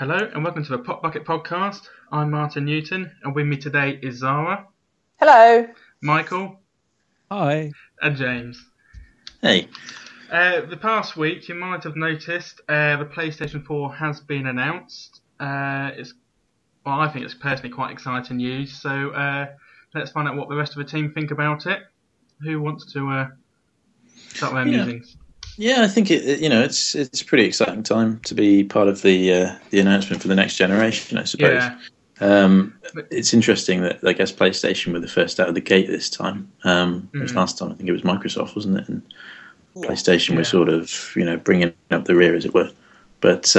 Hello and welcome to the PopBucket Podcast. I'm Martyn Newton and with me today is Zara. Hello. Michael. Hi. And James. Hey. The past week you might have noticed the PlayStation 4 has been announced. I think it's personally quite exciting news. So let's find out what the rest of the team think about it. Who wants to start their musings? Yeah, I think it's a pretty exciting time to be part of the announcement for the next generation, I suppose. Yeah. It's interesting that I guess PlayStation were the first out of the gate this time. Last time I think it was Microsoft, wasn't it? And PlayStation was sort of bringing up the rear, as it were. But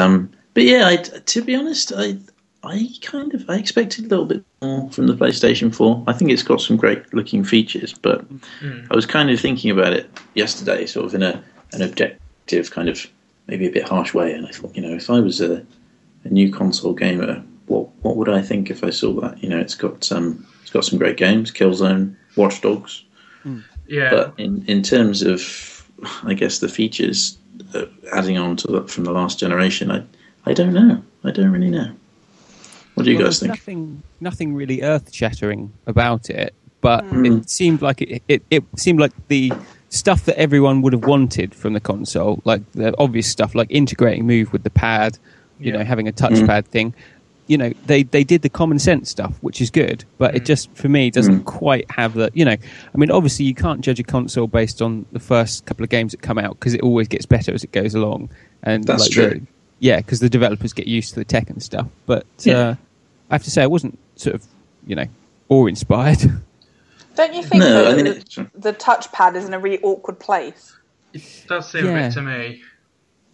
yeah, to be honest, I expected a little bit more from the PlayStation 4. I think it's got some great looking features, but I was kind of thinking about it yesterday, sort of in an objective, kind of maybe a bit harsh way, and I thought, if I was a new console gamer, what would I think if I saw that? It's got some great games, Killzone, Watch Dogs. Yeah. But in terms of, I guess, the features adding on to that from the last generation, I don't know. I don't really know. What do you guys think? Nothing really earth-shattering about it, but it seemed like it seemed like the stuff that everyone would have wanted from the console, like the obvious stuff, like integrating Move with the pad, having a touchpad thing. They did the common sense stuff, which is good, but it just, for me, doesn't quite have the, obviously you can't judge a console based on the first couple of games that come out, because it always gets better as it goes along. And that's true. Because the developers get used to the tech and stuff. But I have to say, I wasn't sort of, awe-inspired. Don't you think the touchpad is in a really awkward place? It does seem a bit to me,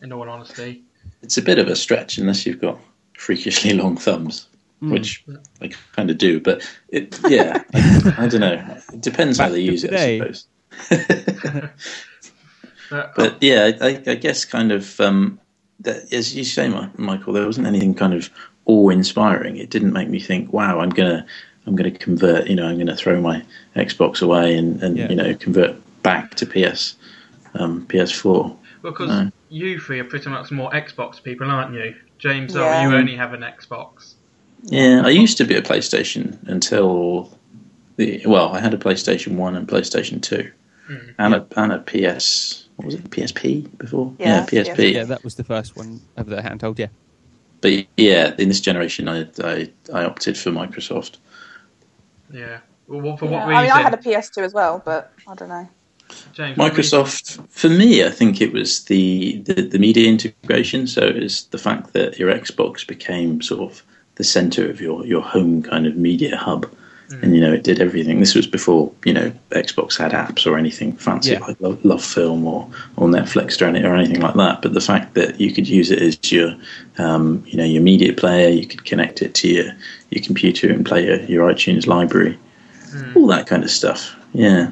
in all honesty. It's a bit of a stretch unless you've got freakishly long thumbs, which I kind of do. But I don't know. It depends how they use it, I suppose. But I guess kind of, that, as you say, Michael, there wasn't anything kind of awe-inspiring. It didn't make me think, wow, I'm gonna convert, I'm gonna throw my Xbox away and convert back to PS4. Because you three are pretty much more Xbox people, aren't you? James, you only have an Xbox. Yeah, I used to be a PlayStation until I had a PlayStation 1 and PlayStation 2. And a PS, what was it, PSP before? Yeah, PSP. Yeah, that was the first one of the handheld, yeah. But in this generation, I opted for Microsoft. Yeah. Well, for what reason? I had a PS2 as well, but I don't know. James, Microsoft, for me, I think it was the media integration. So it was the fact that your Xbox became sort of the center of your home kind of media hub. And, it did everything. This was before, Xbox had apps or anything fancy like Love Film or Netflix or anything like that. But the fact that you could use it as your, your media player, you could connect it to your computer and play your iTunes library, all that kind of stuff. Yeah.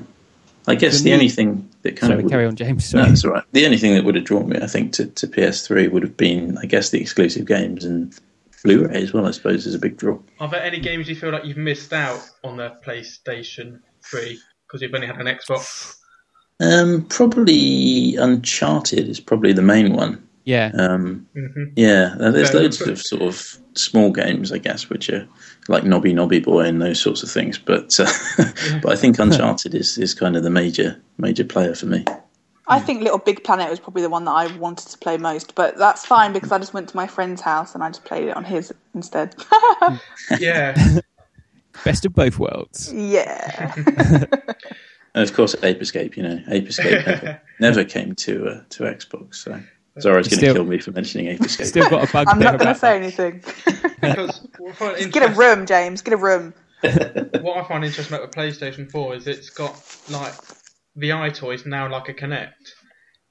I guess the only thing that carry on, James. No, that's all right. The only thing that would have drawn me, I think, to PS3 would have been, I guess, the exclusive games and Blu-ray as well, I suppose, is a big draw. Are there any games you feel like you've missed out on the PlayStation 3 because you've only had an Xbox? Probably Uncharted is probably the main one. Yeah. Yeah, there's loads of sort of small games, I guess, which are like Nobby Boy and those sorts of things. But but I think Uncharted is kind of the major player for me. I think Little Big Planet was probably the one that I wanted to play most, but that's fine because I just went to my friend's house and I just played it on his instead. Yeah. Best of both worlds. Yeah. And of course, Ape Escape. Ape Escape never came to Xbox. So Zara's going to kill me for mentioning Ape Escape. Still got a bug. I'm not going to say anything. Because get a room, James. Get a room. What I find interesting about the PlayStation 4 is it's got like the iToy is now like a Kinect.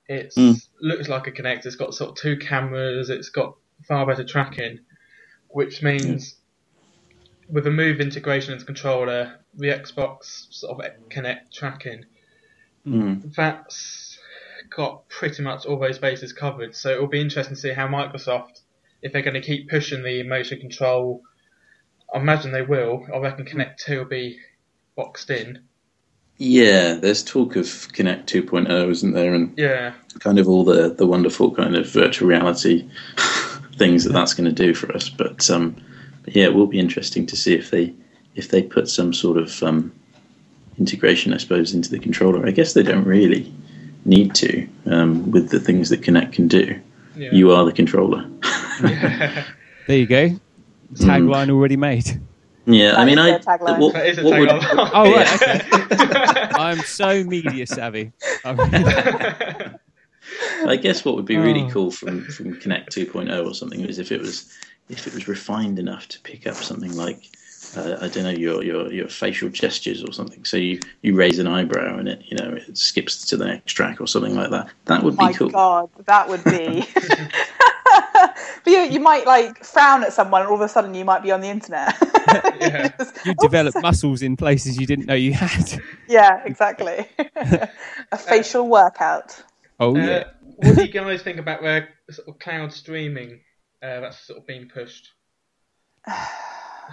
It looks like a Kinect. It's got sort of two cameras. It's got far better tracking, which means with the Move integration into controller, the Xbox sort of Kinect tracking, that's got pretty much all those bases covered. So it will be interesting to see how Microsoft, if they're going to keep pushing the motion control, I imagine they will. I reckon Kinect 2 will be boxed in. Yeah, there's talk of Kinect 2.0, isn't there? And kind of all the wonderful kind of virtual reality things that's going to do for us. But yeah, it will be interesting to see if they put some sort of integration, I suppose, into the controller. I guess they don't really need to with the things that Kinect can do. Yeah. You are the controller. Yeah. There you go. Tagline already made. Yeah, that I mean, that is a tagline. Oh, right, okay. I'm so media savvy. I guess what would be really cool from Kinect 2.0 or something is if it was refined enough to pick up something like I don't know, your facial gestures or something. So you raise an eyebrow and it skips to the next track or something like that. That would be cool. My God, that would be. But you might frown at someone, and all of a sudden you might be on the internet. Yeah. You develop muscles in places you didn't know you had. Yeah, exactly. A facial workout. Oh yeah. What do you guys think about sort of cloud streaming that's sort of being pushed?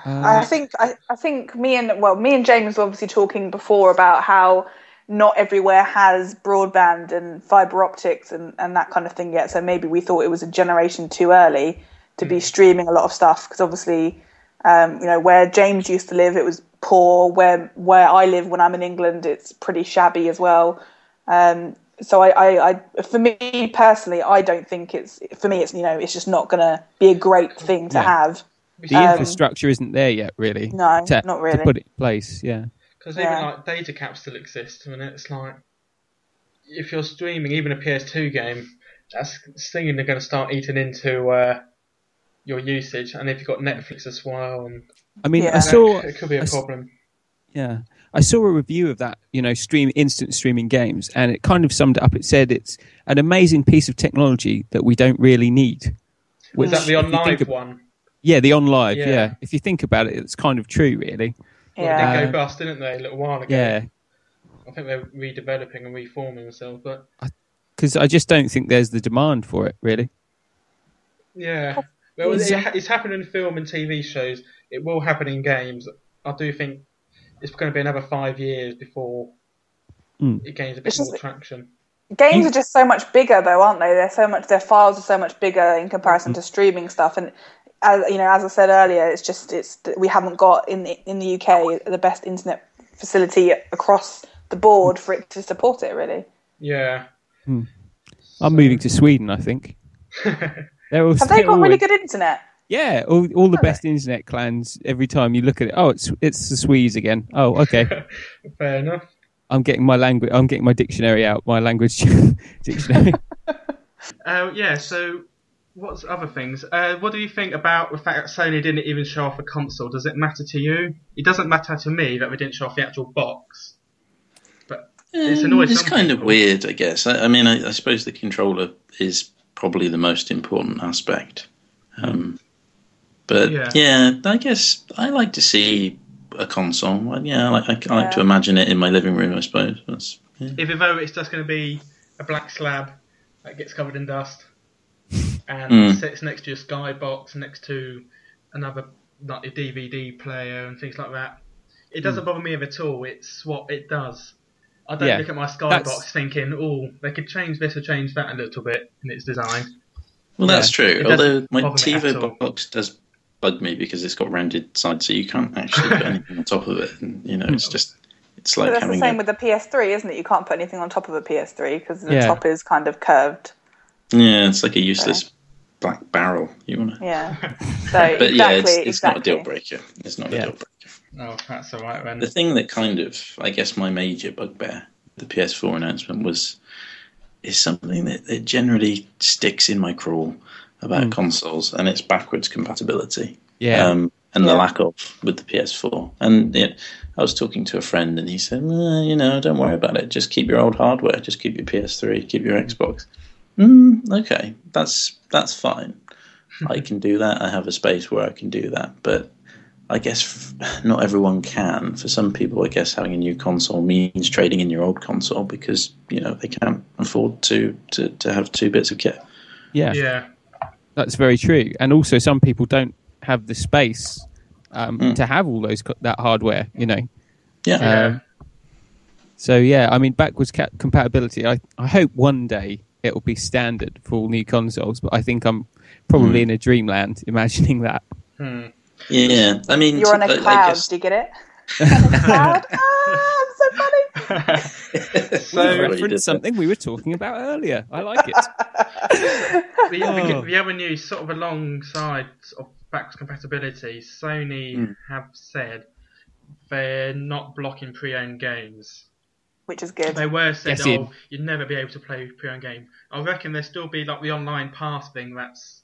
I think me and James were obviously talking before about how not everywhere has broadband and fibre optics and that kind of thing yet. So maybe we thought it was a generation too early to be streaming a lot of stuff, because obviously, where James used to live, it was poor. Where I live when I'm in England, it's pretty shabby as well. So I for me personally, I don't think it's just not going to be a great thing to have. The infrastructure isn't there yet, really. No, not really. To put it in place, yeah. Because even data caps still exist. I mean, it's like if you're streaming even a PS2 game, that's thing they're going to start eating into your usage. And if you've got Netflix as well, and I mean, it could be a problem. Yeah, I saw a review of that, instant streaming games, and it kind of summed it up. It said it's an amazing piece of technology that we don't really need. Was that the OnLive one? Yeah, the OnLive. Yeah, if you think about it, it's kind of true, really. Yeah, they go bust, didn't they, a little while ago? Yeah. I think they're redeveloping and reforming themselves, but because I just don't think there's the demand for it, really. Yeah, well, it's happened in film and TV shows. It will happen in games. I do think it's going to be another 5 years before it gains a bit more traction. Games are just so much bigger, though, aren't they? Their files are so much bigger in comparison to streaming stuff, and as I said earlier, we haven't got in the UK the best internet facility across the board for it to support it, really. Yeah. I'm moving to Sweden, I think. Have they got really good internet? Yeah, all the best internet clans. Every time you look at it, it's the Swedes again. Oh, okay. Fair enough. I'm getting my dictionary out, my language dictionary. So what's other things? What do you think about the fact that Sony didn't even show off a console? Does it matter to you? It doesn't matter to me that we didn't show off the actual box. But it's annoying. It's kind of weird, I guess. I mean, I suppose the controller is probably the most important aspect. But I guess I like to see a console. I like to imagine it in my living room, I suppose. If it's just going to be a black slab that gets covered in dust and sits next to your skybox, next to another like a DVD player and things like that, it doesn't bother me at all. It's what it does. I don't look at my skybox thinking, they could change this or change that a little bit in its design. Well, that's true. Although my TiVo box does bug me because it's got rounded sides, so you can't actually put anything on top of it. And, it's like that's having the same with the PS3, isn't it? You can't put anything on top of a PS3 because the top is kind of curved. Yeah, it's like a useless black barrel. You want to? Yeah. So, but it's not a deal breaker. It's not a deal breaker. Oh, that's all right then. The thing that kind of, I guess, my major bugbear, the PS4 announcement is something that it generally sticks in my crawl about consoles, and it's backwards compatibility. Yeah. And the lack of with the PS4. And I was talking to a friend, and he said, don't worry about it. Just keep your old hardware. Just keep your PS3. Keep your Xbox. Okay, that's fine. I can do that. I have a space where I can do that. But I guess not everyone can. For some people, I guess having a new console means trading in your old console because they can't afford to have two bits of kit. Yeah, that's very true. And also, some people don't have the space to have all that hardware. Yeah. So I mean, backwards compatibility. I hope one day it'll be standard for all new consoles. But I think I'm probably in a dreamland imagining that. Yeah, I mean, you're on a cloud. Do you get it? On a cloud. I'm so funny. So reference something we were talking about earlier. I like it. The other news, sort of alongside sort of backwards compatibility, Sony have said they're not blocking pre-owned games. Which is good. They were saying, you'd never be able to play pre-owned game. I reckon there'll still be like the online pass thing that's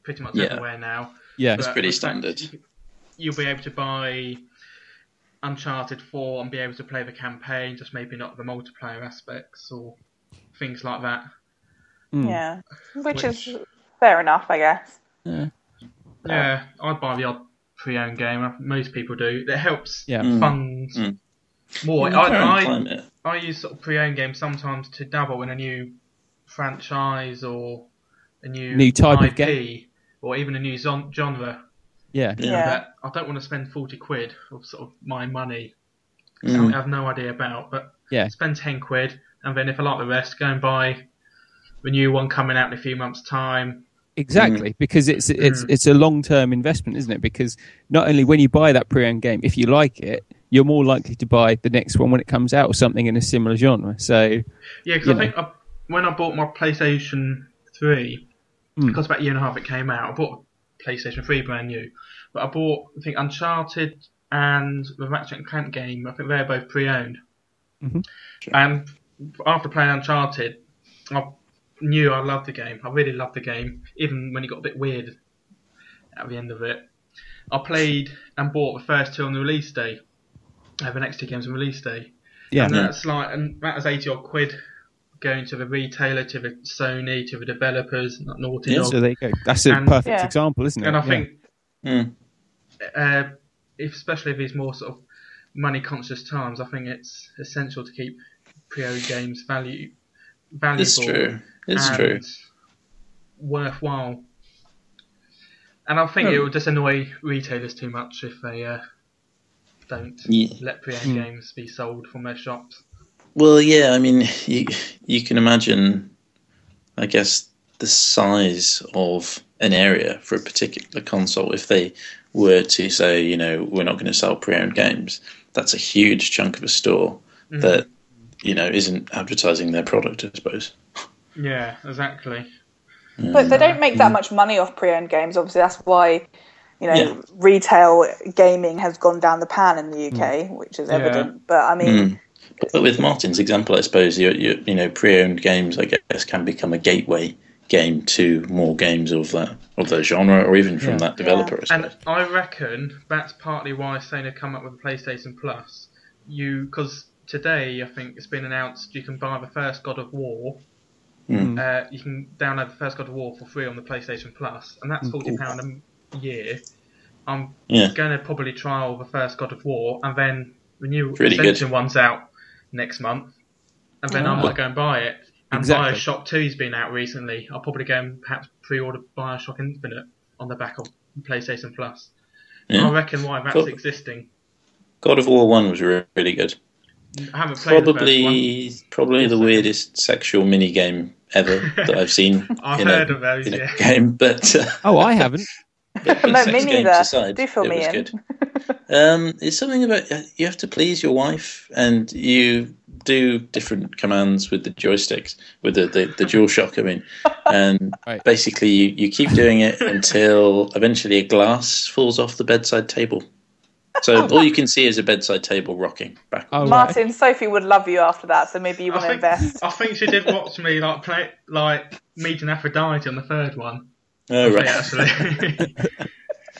pretty much everywhere now. Yeah, it's pretty standard. You'll be able to buy Uncharted 4 and be able to play the campaign, just maybe not the multiplayer aspects or things like that. Yeah, which is fair enough, I guess. Yeah, I'd buy the odd pre-owned game. Most people do. It helps funds more. I use sort of pre-owned games sometimes to dabble in a new franchise or a new type IP of game, or even a new genre. Yeah. That I don't want to spend 40 quid of sort of my money. I have no idea about, but spend 10 quid, and then if I like the rest, go and buy the new one coming out in a few months' time. Exactly, because it's a long-term investment, isn't it? Because not only when you buy that pre-owned game, if you like it, you're more likely to buy the next one when it comes out or something in a similar genre. So because I think when I bought my PlayStation 3, because about a year and a half it came out, I bought PlayStation 3 brand new, but I bought, I think, Uncharted and the Ratchet & Clank game. I think they're both pre-owned. And after playing Uncharted, I knew I loved the game. I really loved the game, even when it got a bit weird at the end of it. I played and bought the first two on the release day. The next two games on release day. And that was 80 odd quid going to the retailer, to the Sony, to the developers, like Naughty Dog. So there you go. That's a perfect example, isn't it? And I think, especially if these more sort of money conscious times, I think it's essential to keep pre-owned games valuable. It's true. It's true. Worthwhile. And I think it will just annoy retailers too much if they don't let pre-owned games be sold from their shops. Well, yeah, I mean, you can imagine, I guess, the size of an area for a particular console. If they were to say, you know, we're not going to sell pre-owned games, that's a huge chunk of a store that, you know, isn't advertising their product, I suppose. Yeah, exactly. But they don't make that much money off pre-owned games. Obviously, that's why, you know, retail gaming has gone down the pan in the UK, which is evident. But I mean, but with Martyn's example, I suppose you know, pre-owned games, I guess, can become a gateway game to more games of that genre, or even from that developer. I suppose. And I reckon that's partly why Sony come up with the PlayStation Plus. Because today, I think it's been announced you can buy the first God of War. You can download the first God of War for free on the PlayStation Plus, and that's £40 a year. I'm going to probably trial the first God of War, and then the new extension one's out next month, and then I might go and buy it. And Bioshock 2's been out recently. I'll probably go and perhaps pre-order Bioshock Infinite on the back of PlayStation Plus. I reckon why that's existing. God of War 1 was really good. I haven't played probably the weirdest sexual mini game ever that I've seen. I've heard of those, a game, but I haven't. No, me neither. Do fill me in. Good. It's something about you have to please your wife, and you do different commands with the joysticks, with the DualShock. I mean, and basically you keep doing it until eventually a glass falls off the bedside table. So all you can see is a bedside table rocking back. Martyn, Sophie would love you after that, so maybe you want to invest. I think she did watch me play Meeting Aphrodite on the third one. Oh, right. Actually.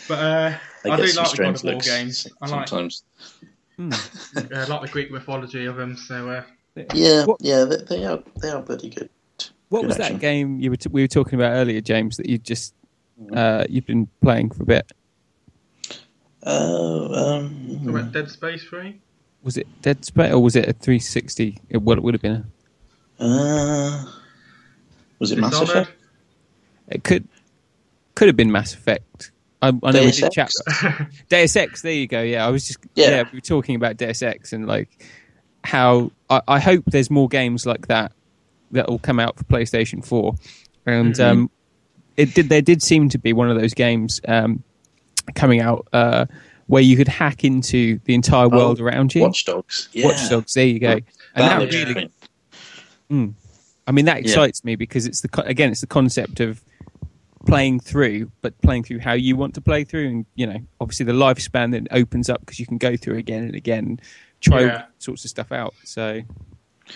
But I do like the God of War games. I like sometimes. I like the Greek mythology of them. So they are pretty good. What was that game we were talking about earlier, James? That you just you've been playing for a bit. About Dead Space 3? Was it Dead Space, or was it a 360? It would have been was it Mass Effect? It could have been Mass Effect. I know we did chat. Deus Ex, there you go. Yeah, I was just we were talking about Deus Ex and like how I hope there's more games like that that will come out for PlayStation 4, and there did seem to be one of those games coming out where you could hack into the entire world around you. Watch Dogs. Yeah. Watch Dogs. There you go. And that really. I mean, that excites me because it's the concept of playing through, but playing through how you want to play through, and obviously the lifespan then opens up because you can go through again and again, and try all sorts of stuff out. So,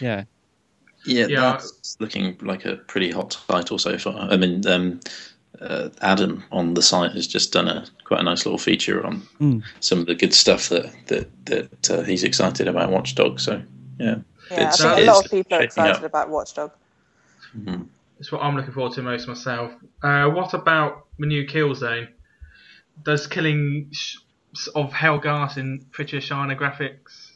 yeah. Yeah, that's looking like a pretty hot title so far. I mean, Adam on the site has just done quite a nice little feature on some of the good stuff that he's excited about Watch Dogs. So, yeah. Yeah, I think a lot of people are excited about Watch Dogs. Mm-hmm. It's what I'm looking forward to most myself. What about the new Killzone? Does killing of Helghast in prettier, shiner graphics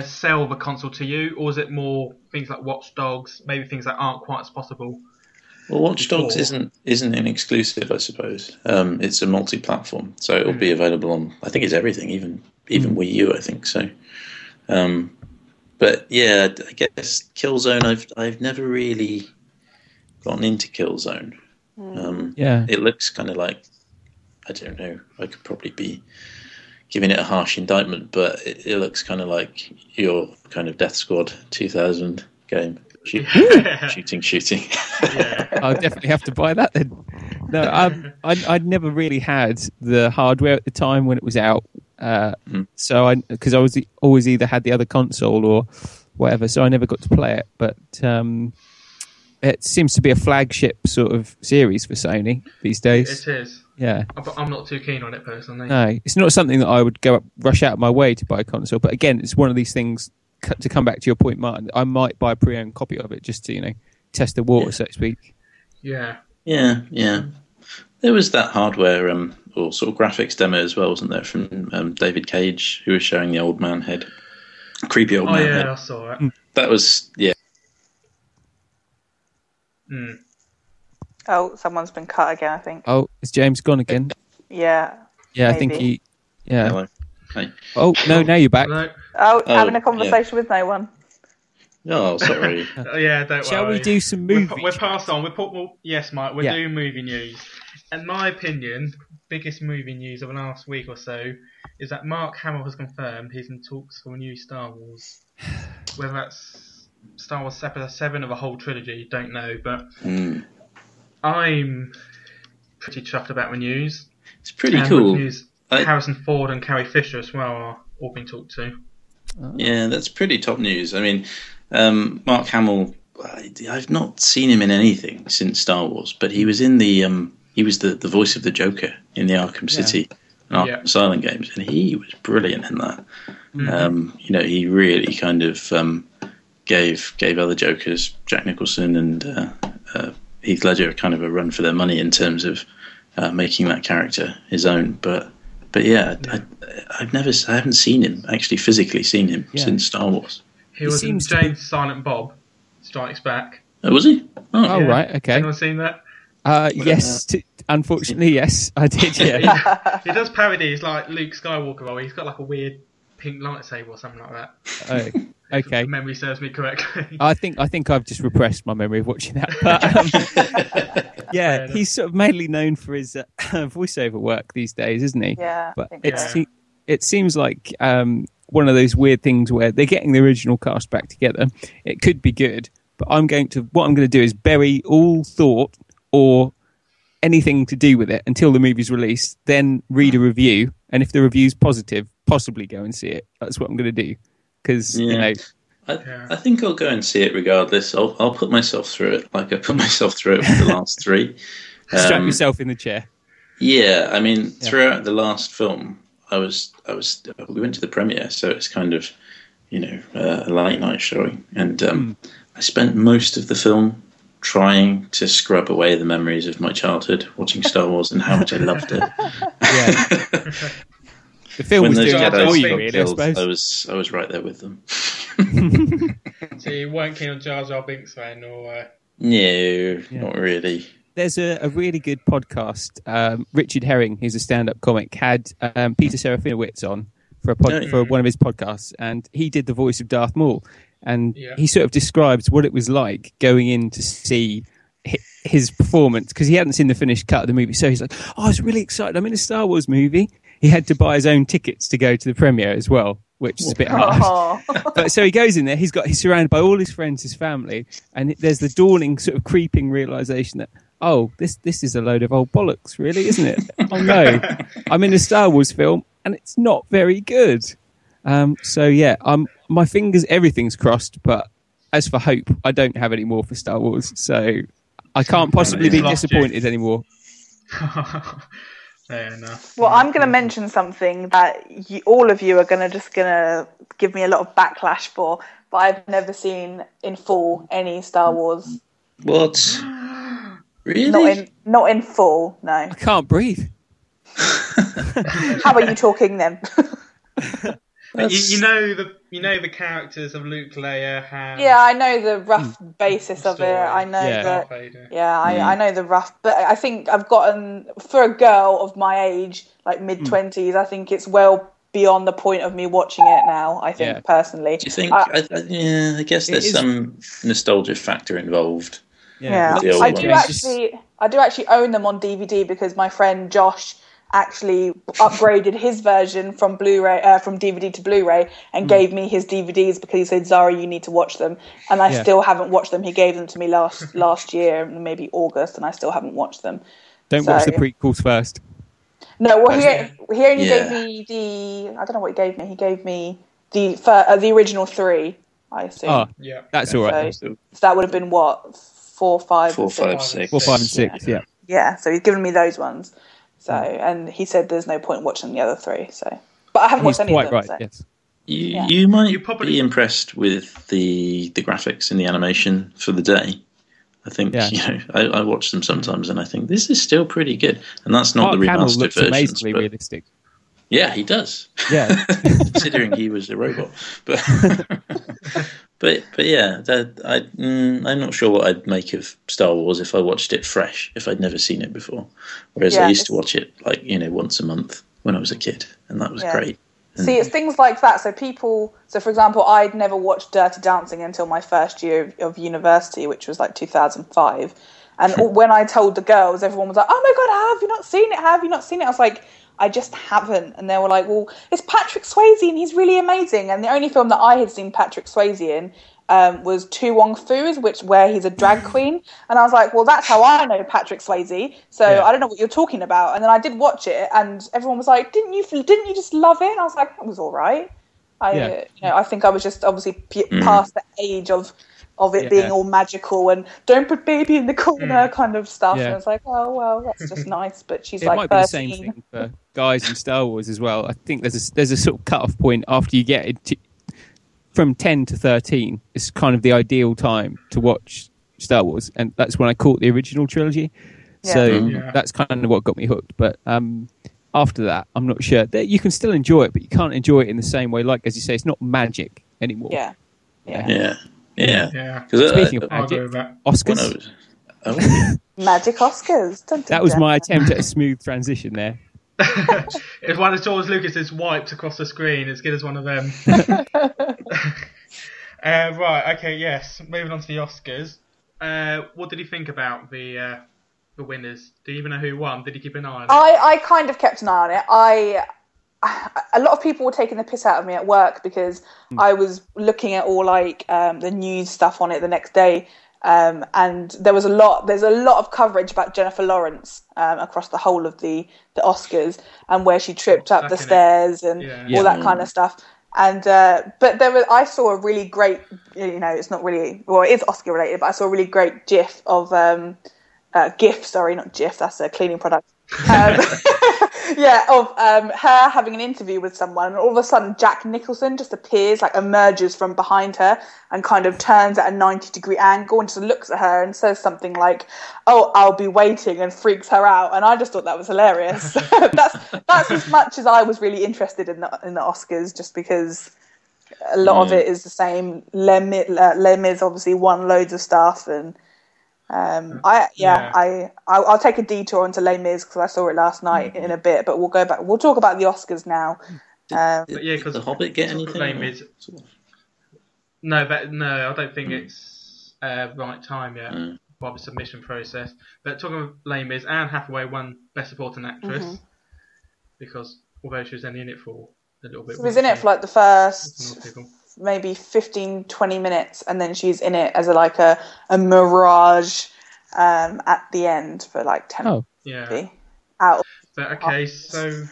sell the console to you, or is it more things like Watch Dogs, maybe things that aren't quite as possible? Well, Watch Dogs isn't an exclusive, I suppose. It's a multi-platform, so it'll be available on, I think it's everything, even Wii U, I think so. But yeah, I guess Killzone, I've never really gotten into Killzone. It looks kind of like, I don't know, I could probably be giving it a harsh indictment, but it looks kind of like your kind of Death Squad 2000 game. Shooting. I'll definitely have to buy that then. No, I'd never really had the hardware at the time when it was out. So because I was always either had the other console or whatever, so I never got to play it. But it seems to be a flagship sort of series for Sony these days. It is. Yeah, but I'm not too keen on it personally. No, it's not something that I would rush out of my way to buy a console. But again, it's one of these things. To come back to your point, Martyn, I might buy a pre-owned copy of it just to test the water, so to speak. Yeah. There was that hardware or sort of graphics demo as well, wasn't there, from David Cage, who was showing the old man head, creepy old man head. I saw it. That was Oh, someone's been cut again, I think. Oh, is James gone again? Yeah. Yeah, maybe. I think he. Yeah. Hello. Hey. Oh no! Now you're back. No. Having a conversation with no one. Oh, sorry. Don't worry. Shall we do some movie? We're passed on. Yes, Mike. We're doing movie news. In my opinion, biggest movie news of the last week or so is that Mark Hamill has confirmed he's in talks for a new Star Wars. Whether that's Star Wars Episode 7 or the whole trilogy, don't know. But I'm pretty chuffed about the news. It's pretty cool. Harrison Ford and Carrie Fisher as well are all being talked to. Yeah, that's pretty top news. I mean, Mark Hamill, I've not seen him in anything since Star Wars, but he was in he was the voice of the Joker in the Arkham City and Arkham Asylum games, and he was brilliant in that. He really kind of gave other Jokers, Jack Nicholson and Heath Ledger, kind of a run for their money in terms of making that character his own. But yeah, I haven't seen him, actually physically seen him since Star Wars. He was in James Silent Bob Strikes Back. Oh, was he? Oh, right, okay. Anyone seen that? Yes, unfortunately, yes, I did, yeah. He does parodies like Luke Skywalker role. He's got like a weird pink lightsaber or something like that. Oh, okay. If memory serves me correctly. I think I've just repressed my memory of watching that. But, yeah, he's sort of mainly known for his voiceover work these days, isn't he? Yeah. But it seems like one of those weird things where they're getting the original cast back together. It could be good, but what I'm going to do is bury all thought or anything to do with it until the movie's released, then read a review, and if the review's positive, possibly go and see it. That's what I'm going to do. Because, I think I'll go and see it regardless. I'll put myself through it, like I put myself through it with the last three. Strap yourself in the chair. Yeah, I mean, throughout the last film, we went to the premiere, so it's kind of, a late night showing, and I spent most of the film trying to scrub away the memories of my childhood watching Star Wars and how much I loved it. Yeah. The film was doing that for you, really, I suppose. I was right there with them. So you weren't keen on Jar Jar Binks then, or? No, not really. There's a really good podcast. Richard Herring, who's a stand-up comic, had Peter Serafinowicz on for one of his podcasts, and he did the voice of Darth Maul. and he sort of describes what it was like going in to see his performance, because he hadn't seen the finished cut of the movie. So he's like, I was really excited. I'm in a Star Wars movie. He had to buy his own tickets to go to the premiere as well, which is a bit hard. But so he goes in there. He's surrounded by all his friends, his family, and there's the dawning sort of creeping realization that, oh, this is a load of old bollocks, really, isn't it? Oh no, I'm in a Star Wars film and it's not very good. So yeah, my fingers, everything's crossed. But as for hope, I don't have any more for Star Wars, so I can't possibly be disappointed anymore. Fair enough. Well, I'm going to mention something that all of you are going to give me a lot of backlash for, but I've never seen in full any Star Wars. What? Really? Not in full, no. I can't breathe. How are you talking then? You know the characters of Luke, Leia, Han. Yeah, I know the rough basis of it. I know I know the rough, but I think I've gotten, for a girl of my age, like mid-20s, I think it's well beyond the point of me watching it now, I think, personally. Do you think? I guess there's some nostalgia factor involved. Yeah. I do actually own them on DVD because my friend Josh actually upgraded his version from Blu-ray, from DVD to Blu-ray, and gave me his DVDs because he said, Zara, you need to watch them. And I still haven't watched them. He gave them to me last year, maybe August, and I still haven't watched them. Don't watch the prequels first. No, well, he only gave me I don't know what he gave me. He gave me the original 3, I assume. Oh, yeah. That's all right. So that would have been what? 4, 5, 4, 5, 6. 4, 5, and 6, yeah. Yeah, so he's given me those ones. So, and he said there's no point watching the other 3. So, but I haven't watched any of them. Right, so. yes. You might be impressed with the graphics and the animation for the day. I think I watch them sometimes and I think this is still pretty good, and that's not the remastered looks versions. Amazingly realistic. Yeah, he does. Yeah, considering he was a robot, but yeah, I'm not sure what I'd make of Star Wars if I watched it fresh, if I'd never seen it before. Whereas I used to watch it once a month when I was a kid, and that was great. See, it's things like that. So for example, I'd never watched Dirty Dancing until my first year of university, which was like 2005. And when I told the girls, everyone was like, "Oh my God, have you not seen it? Have you not seen it?" I was like, I just haven't. And they were like, well, it's Patrick Swayze and he's really amazing. And the only film that I had seen Patrick Swayze in was Tu Wong Fu's, where he's a drag queen. And I was like, well, that's how I know Patrick Swayze. So I don't know what you're talking about. And then I did watch it and everyone was like, didn't you just love it? And I was like, it was all right. I think I was just obviously past the age of it being all magical and don't put baby in the corner kind of stuff. And I was like, oh, well, that's just nice. But she's like 13. It might be the same thing for guys in Star Wars as well. I think there's a sort of cut-off point after you get it from 10 to 13. It's kind of the ideal time to watch Star Wars. And that's when I caught the original trilogy. Yeah. So that's kind of what got me hooked. But after that, I'm not sure. You can still enjoy it, but you can't enjoy it in the same way. Like, as you say, it's not magic anymore. Yeah. Speaking of magic, Oscars. Magic Oscars. That was my attempt at a smooth transition there. If one of George Lucas's wiped across the screen, as good as one of them. Right, okay, yes. Moving on to the Oscars. What did you think about the winners? Do you even know who won? Did you keep an eye on it? I kind of kept an eye on it. A lot of people were taking the piss out of me at work because I was looking at all the news stuff on it the next day, and there's a lot of coverage about Jennifer Lawrence across the whole of the Oscars and where she tripped up the stairs and all that kind of stuff. And but I saw a really great, it's not really, well, it is Oscar related, but I saw a really great GIF of GIF, sorry, not GIF, that's a cleaning product. Of her having an interview with someone, and all of a sudden Jack Nicholson just appears, emerges from behind her and kind of turns at a 90-degree angle and just looks at her and says something like, "Oh, I'll be waiting," and freaks her out. And I just thought that was hilarious. That's as much as I was really interested in the Oscars, just because a lot of it is the same. Les Mis obviously won loads of stuff, and I'll take a detour into Les Mis because I saw it last night in a bit, but we'll go back. We'll talk about the Oscars now. Did The Hobbit get anything? Les Mis. No, I don't think it's right time yet for the submission process. But talking of Les Mis, Anne Hathaway won Best Supporting Actress because although she was only in it for a little bit. She was in it for like the first maybe 15, 20 minutes, and then she's in it as a mirage at the end for like 10 minutes. Yeah. Out. But okay, so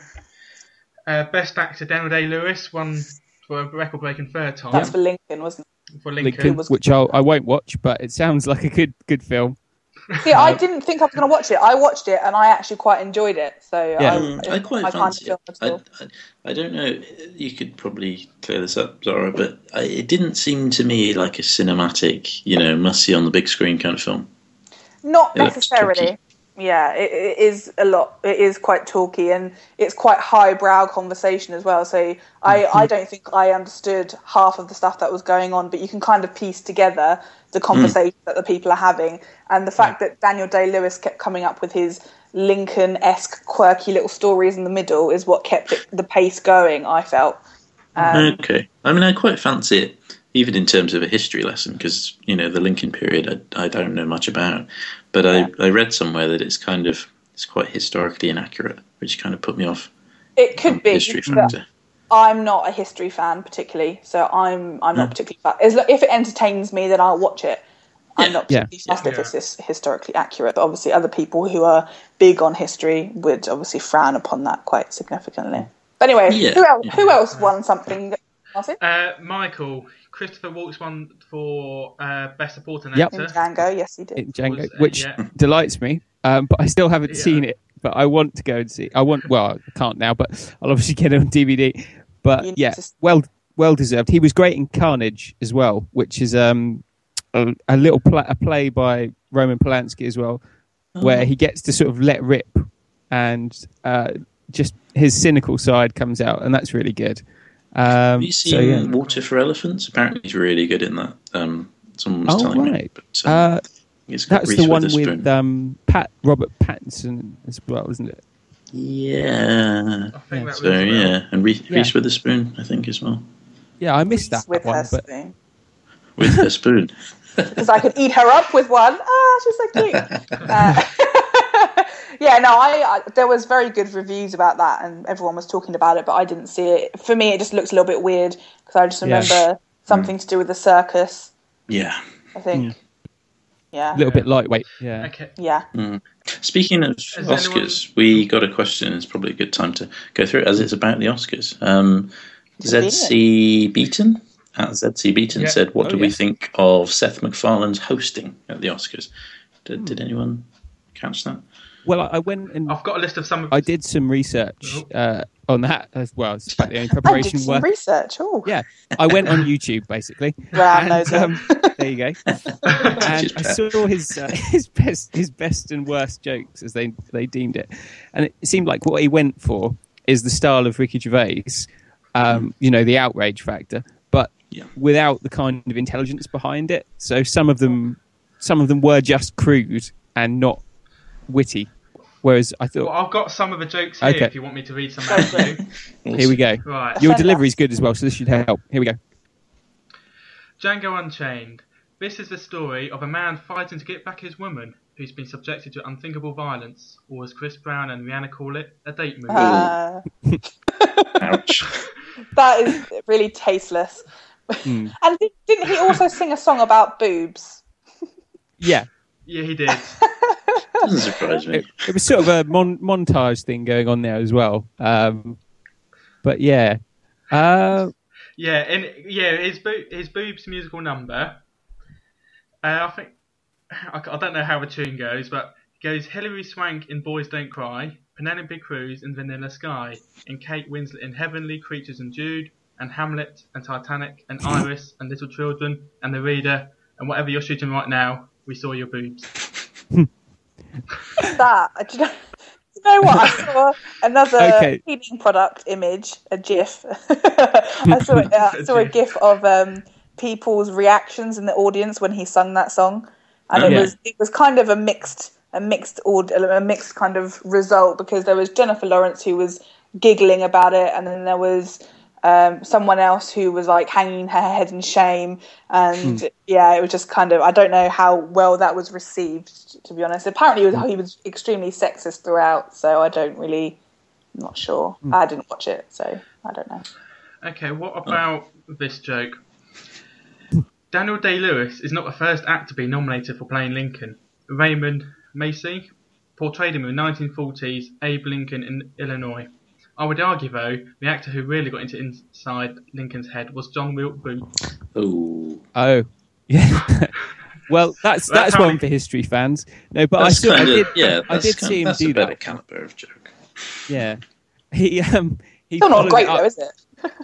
Best Actor Daniel Day-Lewis won for a record-breaking third time. That's for Lincoln, wasn't it? For Lincoln. Which I won't watch, but it sounds like a good film. See, I didn't think I was going to watch it. I watched it and I actually quite enjoyed it. So I quite fancy it. I don't know. You could probably clear this up, Zara, but it didn't seem to me like a cinematic, must see on the big screen kind of film. Not necessarily. Yeah, it is a lot. It is quite talky and it's quite highbrow conversation as well. So I don't think I understood half of the stuff that was going on, but you can kind of piece together the conversation that the people are having. And the fact that Daniel Day-Lewis kept coming up with his Lincoln-esque quirky little stories in the middle is what kept the pace going, I felt. Okay. I mean, I quite fancy it, even in terms of a history lesson, because, the Lincoln period I don't know much about. But I read somewhere that it's quite historically inaccurate, which kind of put me off. It could be. History factor. I'm not a history fan particularly, so I'm not particularly fan. If it entertains me, then I'll watch it. I'm not particularly fussed if it's historically accurate, but obviously other people who are big on history would obviously frown upon that quite significantly. But anyway, who else won something? Michael. Christopher Waltz won for Best Supporting Actor. In Django, yes he did. In Django, which delights me, but I still haven't seen it. But I want to go and see. I can't now, but I'll obviously get it on DVD. But well deserved. He was great in Carnage as well, which is a little play by Roman Polanski as well, where he gets to sort of let rip, and just his cynical side comes out, and that's really good. Have you seen Water for Elephants? Apparently, he's really good in that. Someone was telling me. But, that's the one with Robert Pattinson as well, isn't it? Yeah. I think that was and Reese Witherspoon, I think, as well. Yeah, I missed that with one. Her spoon. With her spoon. Because I could eat her up with one. She's so cute. There was very good reviews about that, and everyone was talking about it, but I didn't see it. For me, it just looked a little bit weird because I just remember something to do with the circus. Yeah, I think. Yeah, a little bit lightweight. Yeah. Okay. Yeah. Speaking of Oscars, we got a question. It's probably a good time to go through it as it's about the Oscars. ZC Beaton at ZC Beaton said, "What do we think of Seth MacFarlane's hosting at the Oscars?" Did anyone catch that? Well, I went and I've got a list of some. I did some research on that as well. It's about the only preparation I did some research. Oh, yeah. I went on YouTube basically. There you go. And I saw his best and worst jokes as they deemed it, and it seemed like what he went for is the style of Ricky Gervais. The outrage factor, but without the kind of intelligence behind it. So some of them were just crude and not witty. Whereas I thought... Well, I've got some of the jokes here if you want me to read some out to you. Here we go. Right. Your delivery's good as well, so this should help. Here we go. Django Unchained. This is the story of a man fighting to get back his woman who's been subjected to unthinkable violence, or as Chris Brown and Rihanna call it, a date movie. Ouch. That is really tasteless. And didn't he also sing a song about boobs? Yeah. Yeah, he did. Doesn't surprise me. It was sort of a montage thing going on there as well. But yeah. His boobs musical number. I think I don't know how the tune goes, but it goes Hilary Swank in Boys Don't Cry, Penelope Cruz in Vanilla Sky, and Kate Winslet in Heavenly Creatures and Jude, and Hamlet and Titanic and Iris and Little Children and The Reader and whatever you're shooting right now. We saw your boobs. That do you know what? I saw another cleaning product image, a GIF. I saw a GIF of people's reactions in the audience when he sung that song, and it was kind of a mixed kind of result, because there was Jennifer Lawrence who was giggling about it, and then there was someone else who was like hanging her head in shame, and it was just kind of, I don't know how well that was received, to be honest. Apparently he was extremely sexist throughout, so I'm not sure. I didn't watch it, so I don't know. Okay, what about this joke? Daniel Day-Lewis is not the first actor to be nominated for playing Lincoln. Raymond Macy portrayed him in the 1940s Abe Lincoln in Illinois. I would argue, though, the actor who really got inside Lincoln's head was John Wilkes Booth. Oh, yeah. Well, that's one for history fans. No, but I did see him do that. That's a better caliber of joke. Yeah, he still not great though, is it?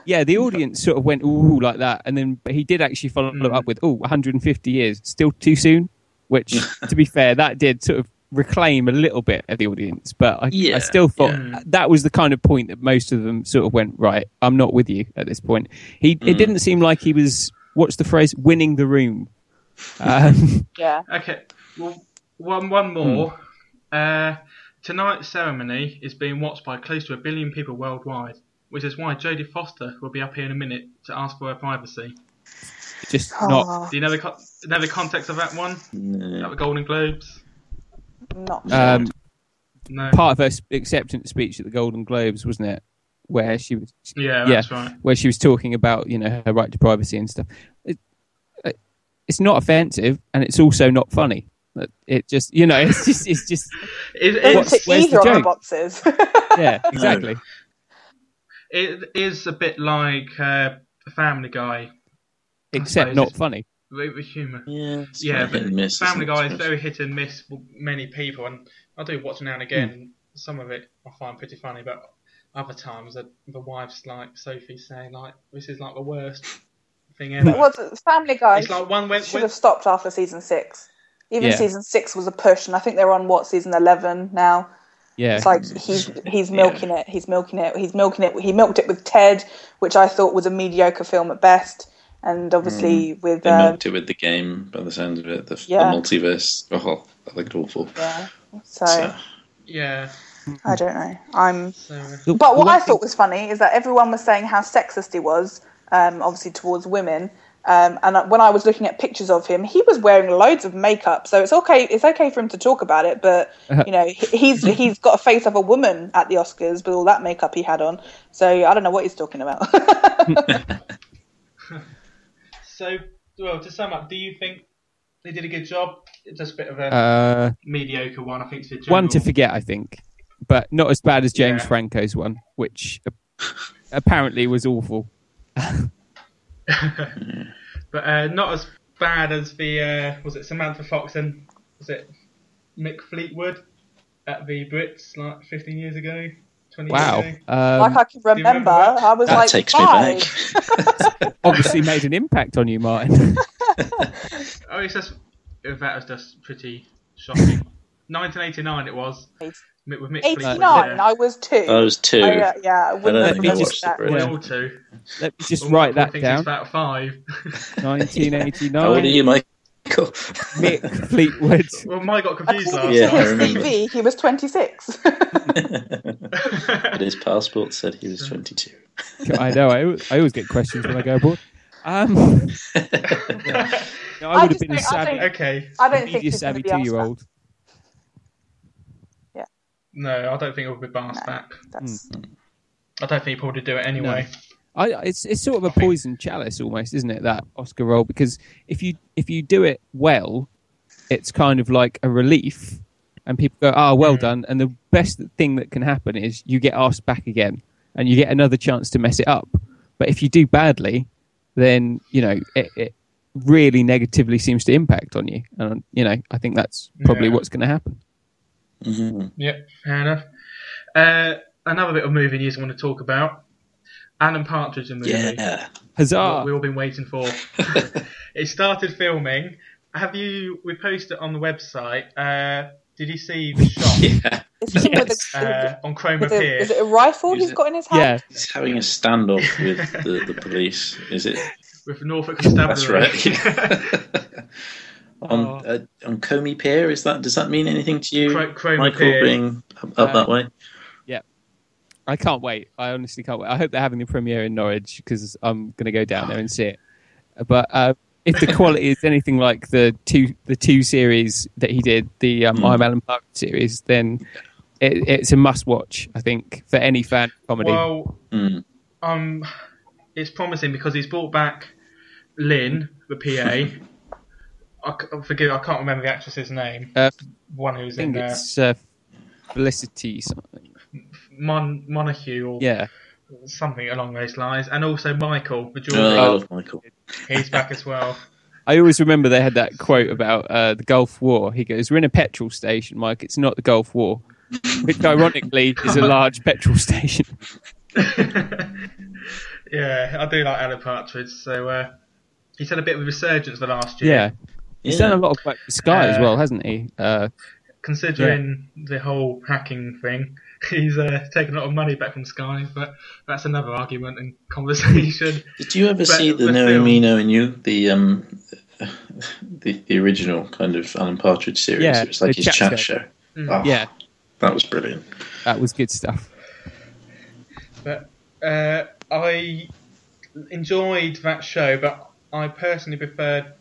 Yeah, the audience sort of went ooh like that, and then he did actually follow up with 150 years, still too soon. Which, to be fair, that did sort of reclaim a little bit of the audience, but I still thought that was the kind of point that most of them sort of went, right, I'm not with you at this point. It didn't seem like he was, what's the phrase, winning the room. Yeah. Okay, well, one more. Tonight's ceremony is being watched by close to 1 billion people worldwide, which is why Jodie Foster will be up here in a minute to ask for her privacy. Just not. Do you know the context of that one? No. At the Golden Globes? Not sure. No. Part of her acceptance speech at the Golden Globes, wasn't it? Where she was. Yeah, that's right. Where she was talking about, her right to privacy and stuff. It's not offensive, and it's also not funny. It just, it's just. Don't tick either of the boxes. Yeah, exactly. It is a bit like Family Guy. Except not funny. With humour. Yeah, but Family Guy is very hit and miss for many people, and I do watch it now and again. Some of it I find pretty funny, but other times the wife's like Sophie saying like, "This is like the worst thing ever." But Family Guy should have stopped after season 6. Even season 6 was a push, and I think they're on season 11 now. Yeah, it's like he's milking it. He's milking it. He milked it with Ted, which I thought was a mediocre film at best. And obviously they milked it with the game, by the sound of it, the multiverse. Oh, that looked awful. Yeah. So yeah, I don't know. But what I thought was funny is that everyone was saying how sexist he was, obviously towards women. And when I was looking at pictures of him, he was wearing loads of makeup. So it's okay. It's okay for him to talk about it, but he's got a face of a woman at the Oscars with all that makeup he had on. So I don't know what he's talking about. So, to sum up, do you think they did a good job? Just a bit of a mediocre one, I think. One to forget, I think, but not as bad as James Franco's one, which apparently was awful. But not as bad as the was it Samantha Fox and was it Mick Fleetwood at the Brits like 15 years ago? 20 years ago? Like I can remember. I was that like takes 5. me back. Obviously made an impact on you, Martyn. It's just that was just pretty shocking. 1989 it was. With Mick 89. Fleetwood, I was 2. I was 2. I wouldn't have watched that. We're all 2. Let me just write that down. It's about 5. 1989. How old are you, Michael? Mick Fleetwood. Well, Mike got confused last time. I remember. CV, he was 26. But his passport said he was 22. I know. I always get questions when I go abroad. I would have been a savvy. I don't think he's savvy going to be 2-year-old. Yeah. No, I don't think it would be bounced back. I don't think he probably do it anyway. No. It's sort of a poison chalice almost, isn't it? That Oscar role, because if you do it well, it's kind of like a relief, and people go, "Oh, well done." And the best thing that can happen is you get asked back again, and you get another chance to mess it up. But if you do badly, then it really negatively seems to impact on you, and I think that's probably what's going to happen. Mm-hmm. Yep, fair enough. Another bit of movie news I want to talk about. Alan Partridge Movie. Yeah. Huzzah! What we've all been waiting for. It started filming. We posted it on the website. Did you see the shot? Yeah. On Chroma Pier. Is it a rifle he's got in his hand? Yeah. He's having a standoff with the police. Is it? With Norfolk Constabulary. That's right. On Comey Pier, does that mean anything to you, Chroma Michael, Pier. being up that way? Yeah. I can't wait. I honestly can't wait. I hope they're having the premiere in Norwich because I'm going to go down there and see it. But if the quality is anything like the two series that he did, the I'm Alan Partridge series, then it's a must watch. I think for any fan of comedy. Well, it's promising because he's brought back Lynn, the PA. I can't remember the actress's name. One who's in there. It's Felicity something. Montague or something along those lines. And also Michael, the Geordie. I love Michael. He's back as well. I always remember they had that quote about the Gulf War. He goes, "We're in a petrol station, Mike. It's not the Gulf War." Which ironically is a large petrol station. Yeah, I do like Alan Partridge. So he's had a bit of a resurgence the last year. Yeah. He's done a lot of work for Sky as well, hasn't he? Considering the whole hacking thing, he's taken a lot of money back from Sky, but that's another argument and conversation. Did you ever see the Knowing Me, Knowing You? The original kind of Alan Partridge series? Yeah, it was like his chat show. Oh, yeah. That was brilliant. That was good stuff. But I enjoyed that show, but I personally preferred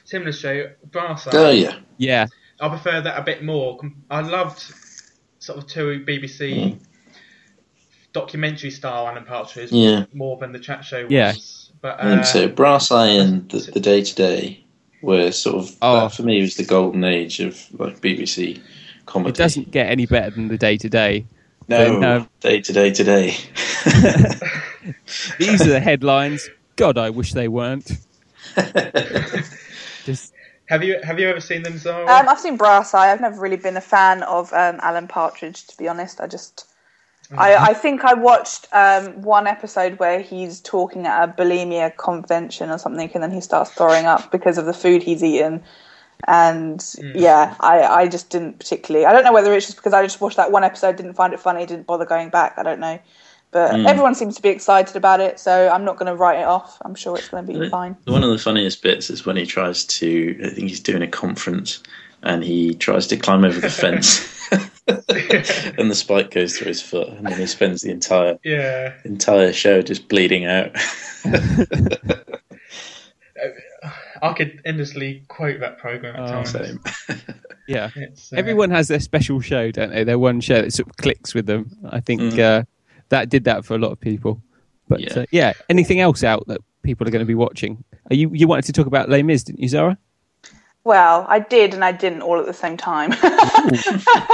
similar show, Brass Eye. Oh, yeah. Yeah. I prefer that a bit more. I loved sort of two BBC documentary style Alan Partridge more than the chat show was. Yeah. But, I think so. Brass Eye and the Day to Day were sort of, that for me, was the golden age of like BBC comedy. It doesn't get any better than the Day to Day. No, Day to Day today. These are the headlines. God, I wish they weren't. Just. Have you ever seen them, Zara? I've seen Brass Eye. I've never really been a fan of Alan Partridge, to be honest. I think I watched one episode where he's talking at a bulimia convention or something, and then he starts throwing up because of the food he's eaten. And I just didn't particularly. I don't know whether it's just because I just watched that one episode, didn't find it funny, didn't bother going back. I don't know. But everyone seems to be excited about it, so I'm not going to write it off. I'm sure it's going to be fine. One of the funniest bits is when he tries to, I think he's doing a conference, and he tries to climb over the fence, and the spike goes through his foot, and then he spends the entire show just bleeding out. I could endlessly quote that programme at times. Same. Yeah. Everyone has their special show, don't they? Their one show that sort of clicks with them. I think... that did that for a lot of people. But anything else out that people are going to be watching? You wanted to talk about Les Mis, didn't you, Zara? Well, I did and I didn't all at the same time.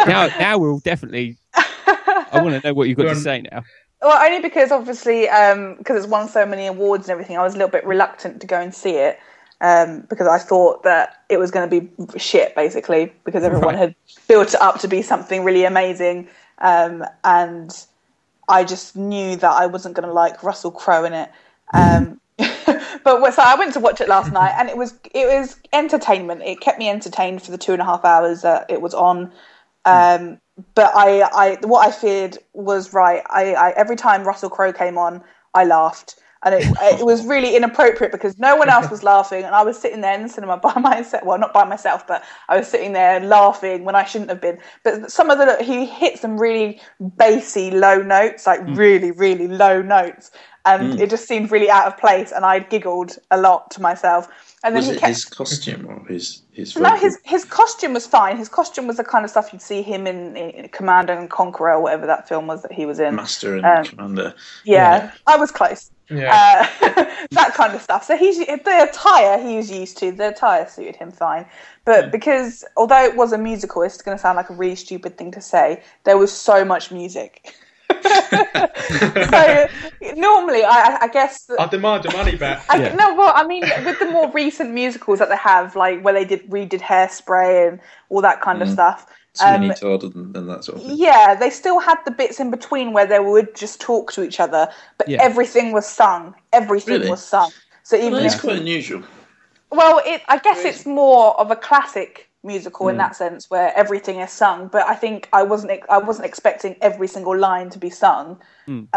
now we'll definitely... I want to know what you've got to say now. Well, only because obviously, because it's won so many awards and everything, I was a little bit reluctant to go and see it because I thought that it was going to be shit, basically, because everyone had built it up to be something really amazing. And I just knew that I wasn't going to like Russell Crowe in it. But so I went to watch it last night, and it was entertainment. It kept me entertained for the 2.5 hours that it was on. But what I feared was right. I every time Russell Crowe came on, I laughed. And it was really inappropriate because no one else was laughing, and I was sitting there in the cinema by myself. Well, not by myself, but I was sitting there laughing when I shouldn't have been. But he hit some really bassy low notes, like really, really low notes, and it just seemed really out of place. And I giggled a lot to myself. And then his costume or his no, his costume was fine. His costume was the kind of stuff you'd see him in Commander and Conqueror or whatever that film was that he was in. Master and Commander. Yeah, I was close. Yeah. That kind of stuff. So the attire he was used to, the attire suited him fine. But because, although it was a musical, it's going to sound like a really stupid thing to say, there was so much music. So normally, I guess... I demand your money back. No, well, I mean, with the more recent musicals that they have, like where they redid Hairspray and all that kind of stuff... Sweeney Todd and that sort of thing. Yeah, they still had the bits in between where they would just talk to each other, but everything was sung. Everything was sung. So even it's quite unusual. Well, I guess it's more of a classic musical in that sense, where everything is sung. But I think I wasn't expecting every single line to be sung. Isn't